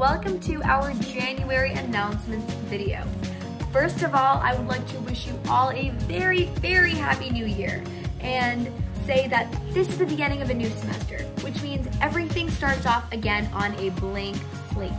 welcome to our January announcements video. First of all, I would like to wish you all a very, very happy new year and say that this is the beginning of a new semester, which means everything starts off again on a blank slate.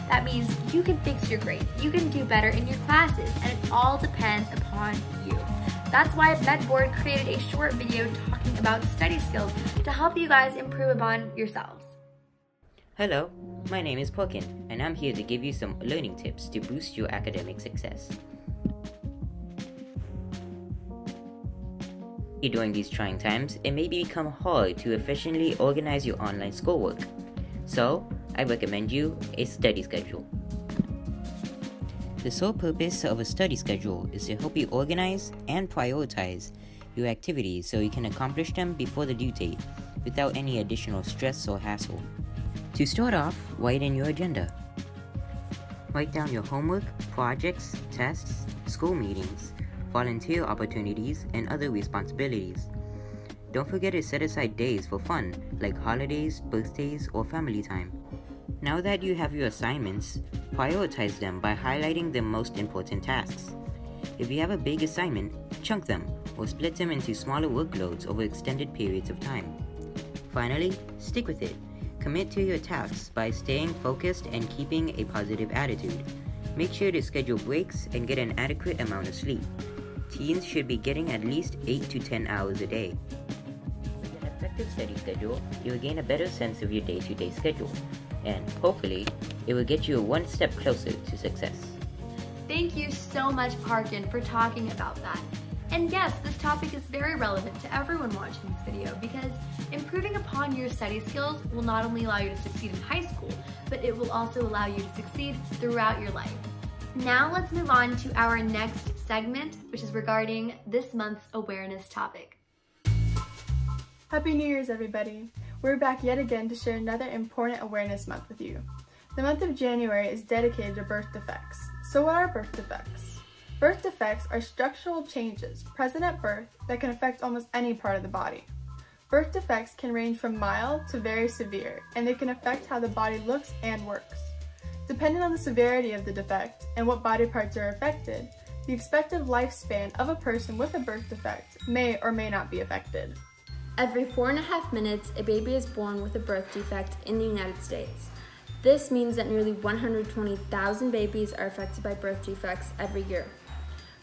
That means you can fix your grades, you can do better in your classes, and it all depends upon you. That's why MedBoard created a short video talking about study skills to help you guys improve upon yourselves. Hello, my name is Pokin, and I'm here to give you some learning tips to boost your academic success. During these trying times, it may become hard to efficiently organize your online schoolwork. So, I recommend you a study schedule. The sole purpose of a study schedule is to help you organize and prioritize your activities so you can accomplish them before the due date without any additional stress or hassle. To start off, write in your agenda. Write down your homework, projects, tests, school meetings, volunteer opportunities, and other responsibilities. Don't forget to set aside days for fun, like holidays, birthdays, or family time. Now that you have your assignments, prioritize them by highlighting the most important tasks. If you have a big assignment, chunk them or split them into smaller workloads over extended periods of time. Finally, stick with it. Commit to your tasks by staying focused and keeping a positive attitude. Make sure to schedule breaks and get an adequate amount of sleep. Teens should be getting at least 8 to 10 hours a day. With an effective study schedule, you will gain a better sense of your day-to-day schedule, and hopefully, it will get you one step closer to success. Thank you so much, Parkin, for talking about that. And yes, this topic is very relevant to everyone watching this video because improving upon your study skills will not only allow you to succeed in high school, but it will also allow you to succeed throughout your life. Now let's move on to our next segment, which is regarding this month's awareness topic. Happy New Year's, everybody. We're back yet again to share another important awareness month with you. The month of January is dedicated to birth defects. So what are birth defects? Birth defects are structural changes present at birth that can affect almost any part of the body. Birth defects can range from mild to very severe, and they can affect how the body looks and works. Depending on the severity of the defect and what body parts are affected, the expected lifespan of a person with a birth defect may or may not be affected. Every 4.5 minutes, a baby is born with a birth defect in the United States. This means that nearly 120,000 babies are affected by birth defects every year.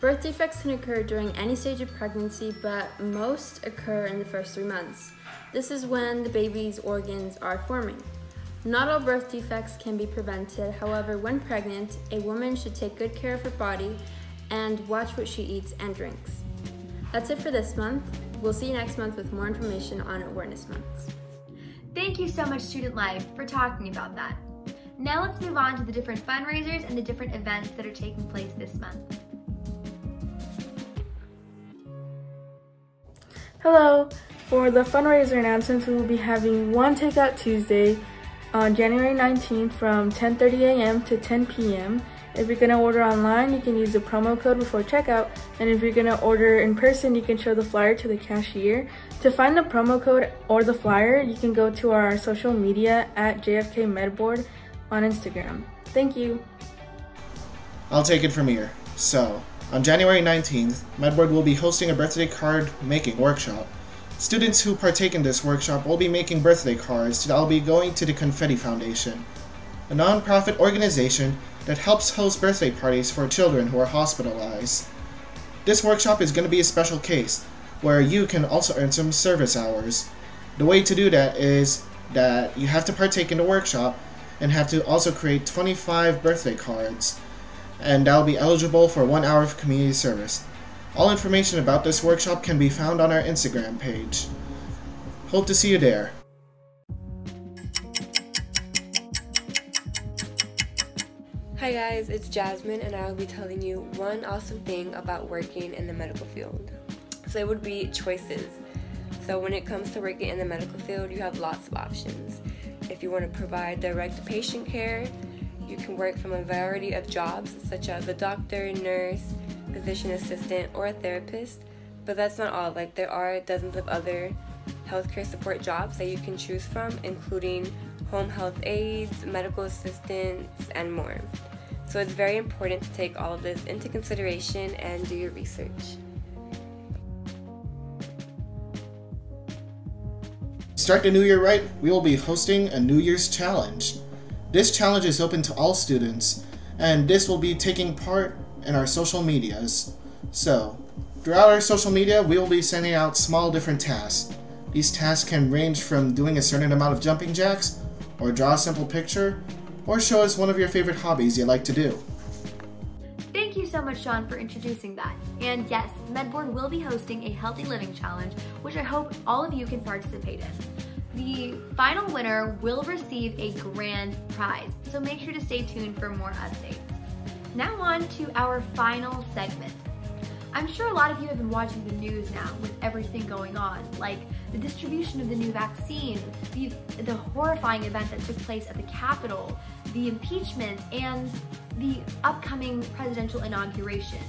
Birth defects can occur during any stage of pregnancy, but most occur in the first 3 months. This is when the baby's organs are forming. Not all birth defects can be prevented. However, when pregnant, a woman should take good care of her body and watch what she eats and drinks. That's it for this month. We'll see you next month with more information on Awareness Months. Thank you so much, Student Life, for talking about that. Now let's move on to the different fundraisers and the different events that are taking place this month. Hello! For the fundraiser announcements, we will be having one Takeout Tuesday on January 19th from 10:30 a.m. to 10 p.m. If you're going to order online, you can use the promo code before checkout, and if you're going to order in person, you can show the flyer to the cashier. To find the promo code or the flyer, you can go to our social media at JFK MedBoard on Instagram. Thank you! I'll take it from here. So, on January 19th, MedBoard will be hosting a birthday card making workshop. Students who partake in this workshop will be making birthday cards that will be going to the Confetti Foundation, a non-profit organization that helps host birthday parties for children who are hospitalized. This workshop is going to be a special case, where you can also earn some service hours. The way to do that is that you have to partake in the workshop and have to also create 25 birthday cards, and that will be eligible for 1 hour of community service. All information about this workshop can be found on our Instagram page. Hope to see you there. Hi guys, it's Jasmine, and I will be telling you one awesome thing about working in the medical field. So it would be choices. So when it comes to working in the medical field, you have lots of options. If you want to provide direct patient care, you can work from a variety of jobs such as a doctor, nurse, physician assistant, or a therapist. But that's not all. There are dozens of other healthcare support jobs that you can choose from, including home health aides, medical assistants, and more. So it's very important to take all of this into consideration and do your research. Start the new year right, we will be hosting a New Year's challenge. This challenge is open to all students, and this will be taking part in our social medias. So, throughout our social media, we will be sending out small different tasks. These tasks can range from doing a certain amount of jumping jacks, or draw a simple picture, or show us one of your favorite hobbies you like to do. Thank you so much, Sean, for introducing that. And yes, MedBoard will be hosting a Healthy Living Challenge, which I hope all of you can participate in. The final winner will receive a grand prize, so make sure to stay tuned for more updates. Now on to our final segment. I'm sure a lot of you have been watching the news now with everything going on, like the distribution of the new vaccine, the horrifying event that took place at the Capitol, the impeachment, and the upcoming presidential inauguration.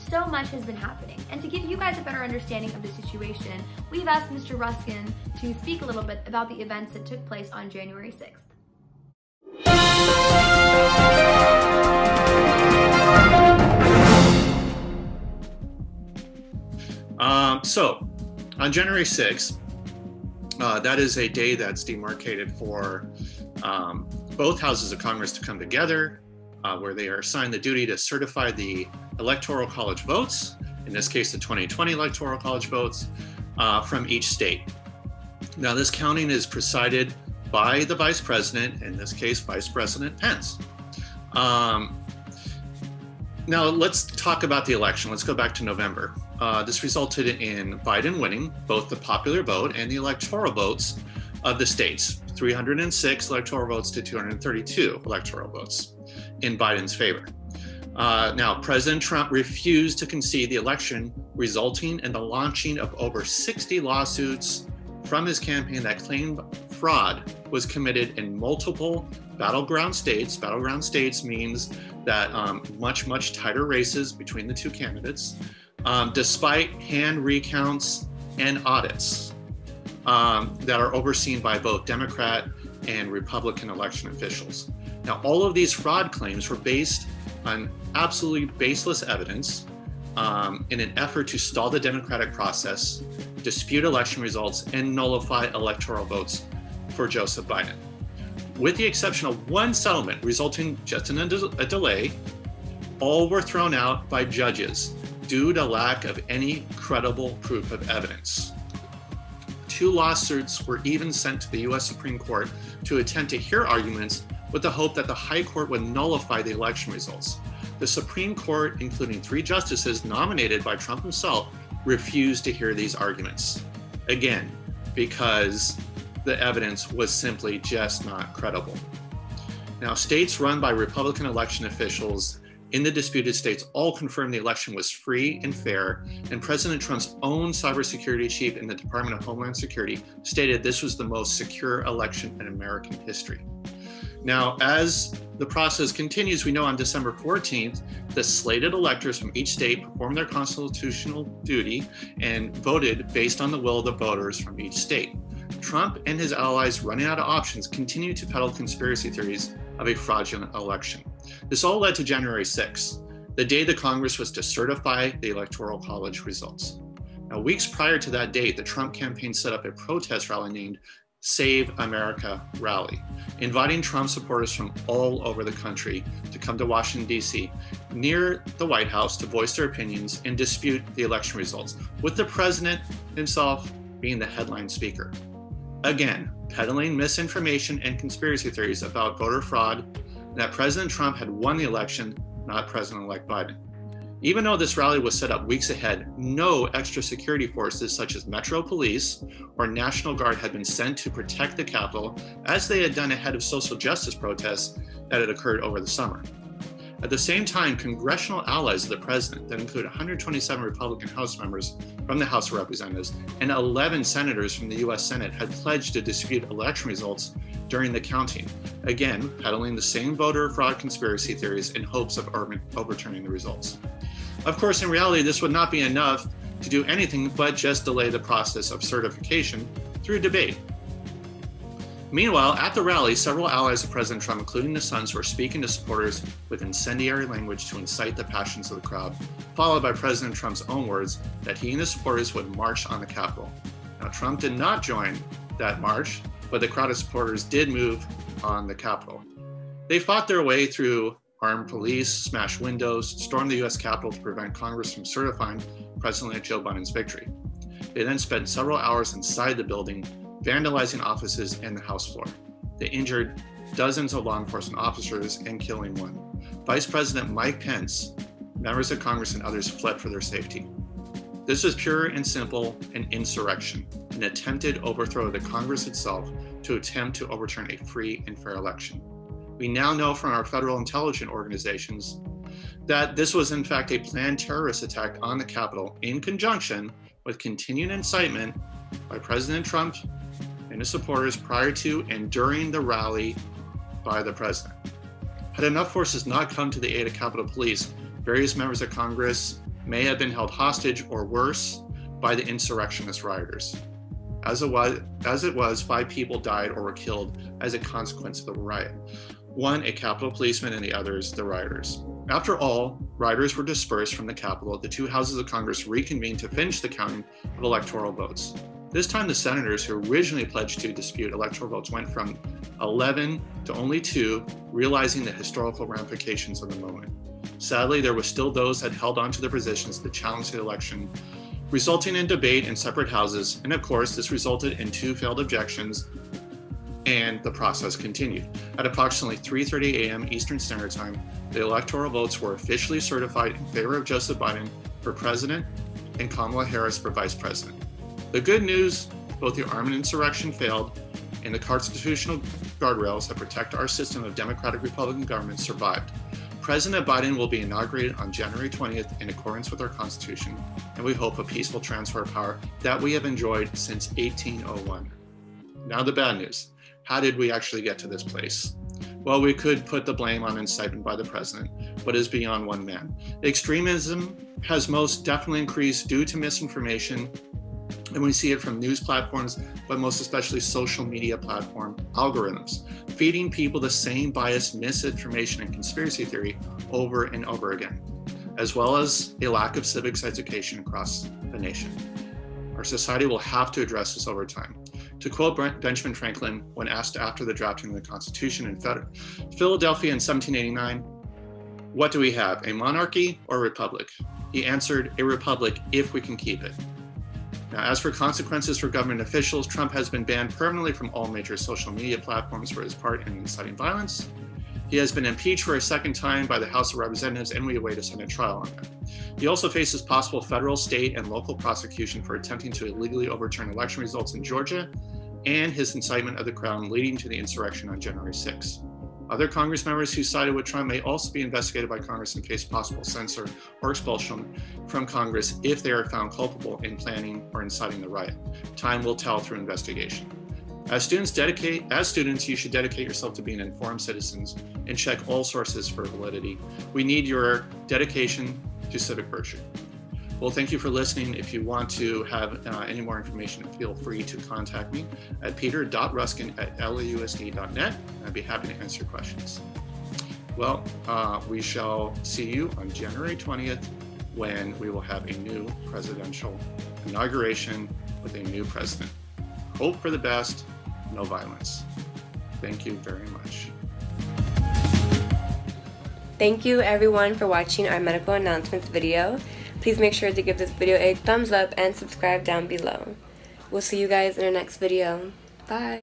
So much has been happening. And to give you guys a better understanding of the situation, we've asked Mr. Ruskin to speak a little bit about the events that took place on January 6th. So, on January 6th, that is a day that's demarcated for both houses of Congress to come together, where they are assigned the duty to certify the Electoral College votes, in this case the 2020 Electoral College votes, from each state. Now, this counting is presided by the Vice President, in this case Vice President Pence. Now let's talk about the election. Let's go back to November. This resulted in Biden winning both the popular vote and the electoral votes of the states, 306 electoral votes to 232 electoral votes in Biden's favor. Now, President Trump refused to concede the election, resulting in the launching of over 60 lawsuits from his campaign that claimed fraud was committed in multiple battleground states. Battleground states means that much tighter races between the two candidates, despite hand recounts and audits that are overseen by both Democrat and Republican election officials. Now, all of these fraud claims were based on absolutely baseless evidence in an effort to stall the democratic process, dispute election results, and nullify electoral votes for Joseph Biden. With the exception of one settlement resulting just in a delay, all were thrown out by judges due to lack of any credible proof of evidence. 2 lawsuits were even sent to the U.S. Supreme Court to attempt to hear arguments with the hope that the High Court would nullify the election results. The Supreme Court, including 3 justices nominated by Trump himself, refused to hear these arguments. Again, because the evidence was simply just not credible. Now, states run by Republican election officials in the disputed states all confirmed the election was free and fair, and President Trump's own cybersecurity chief in the Department of Homeland Security stated this was the most secure election in American history. Now, as the process continues, we know on December 14th, the slated electors from each state performed their constitutional duty and voted based on the will of the voters from each state. Trump and his allies, running out of options, continue to peddle conspiracy theories of a fraudulent election. This all led to January 6th, the day the Congress was to certify the Electoral College results. Now, weeks prior to that date, the Trump campaign set up a protest rally named Save America Rally, inviting Trump supporters from all over the country to come to Washington, D.C., near the White House to voice their opinions and dispute the election results, with the president himself being the headline speaker. Again, peddling misinformation and conspiracy theories about voter fraud, and that President Trump had won the election, not President-elect Biden. Even though this rally was set up weeks ahead, no extra security forces such as Metro Police or National Guard had been sent to protect the Capitol, as they had done ahead of social justice protests that had occurred over the summer. At the same time, congressional allies of the president, that include 127 Republican House members from the House of Representatives and 11 senators from the U.S. Senate, had pledged to dispute election results during the counting, again, peddling the same voter fraud conspiracy theories in hopes of overturning the results. Of course, in reality, this would not be enough to do anything but just delay the process of certification through debate. Meanwhile, at the rally, several allies of President Trump, including the Sons, were speaking to supporters with incendiary language to incite the passions of the crowd, followed by President Trump's own words that he and his supporters would march on the Capitol. Now, Trump did not join that march, but the crowd of supporters did move on the Capitol. They fought their way through armed police, smashed windows, stormed the U.S. Capitol to prevent Congress from certifying President Joe Biden's victory. They then spent several hours inside the building, vandalizing offices and the House floor. They injured dozens of law enforcement officers and killing one. Vice President Mike Pence, members of Congress, and others fled for their safety. This was pure and simple an insurrection, an attempted overthrow of the Congress itself to attempt to overturn a free and fair election. We now know from our federal intelligence organizations that this was in fact a planned terrorist attack on the Capitol in conjunction with continued incitement by President Trump and his supporters prior to and during the rally by the president. Had enough forces not come to the aid of Capitol Police, various members of Congress may have been held hostage or worse by the insurrectionist rioters. As it was, 5 people died or were killed as a consequence of the riot. One, a Capitol policeman, and the others, the rioters. After all, rioters were dispersed from the Capitol. The 2 houses of Congress reconvened to finish the counting of electoral votes. This time, the senators who originally pledged to dispute electoral votes went from 11 to only 2, realizing the historical ramifications of the moment. Sadly, there were still those that held on to their positions to challenge the election, resulting in debate in separate houses. And of course, this resulted in 2 failed objections, and the process continued. At approximately 3:30 a.m. Eastern Standard Time, the electoral votes were officially certified in favor of Joseph Biden for president and Kamala Harris for vice president. The good news, both the armed insurrection failed and the constitutional guardrails that protect our system of democratic Republican government survived. President Biden will be inaugurated on January 20th in accordance with our Constitution, and we hope a peaceful transfer of power that we have enjoyed since 1801. Now the bad news. How did we actually get to this place? Well, we could put the blame on incitement by the president, but is beyond one man. Extremism has most definitely increased due to misinformation, and we see it from news platforms, but most especially social media platform algorithms, feeding people the same biased misinformation and conspiracy theory over and over again, as well as a lack of civics education across the nation. Our society will have to address this over time. To quote Benjamin Franklin when asked after the drafting of the Constitution in Philadelphia in 1789, "What do we have, a monarchy or a republic?" He answered, "A republic if we can keep it." Now, as for consequences for government officials, Trump has been banned permanently from all major social media platforms for his part in inciting violence. He has been impeached for a second time by the House of Representatives, and we await a Senate trial on that. He also faces possible federal, state, and local prosecution for attempting to illegally overturn election results in Georgia and his incitement of the crowd leading to the insurrection on January 6. Other Congress members who sided with Trump may also be investigated by Congress and face possible censure or expulsion from Congress if they are found culpable in planning or inciting the riot. Time will tell through investigation. As students, you should dedicate yourself to being informed citizens and check all sources for validity. We need your dedication to civic virtue. Well, thank you for listening. If you want to have any more information, feel free to contact me at peter.ruskin@lausd.net. I'd be happy to answer questions. Well, we shall see you on January 20th when we will have a new presidential inauguration with a new president. Hope for the best, no violence. Thank you very much. Thank you everyone for watching our medical announcements video. Please make sure to give this video a thumbs up and subscribe down below. We'll see you guys in our next video. Bye.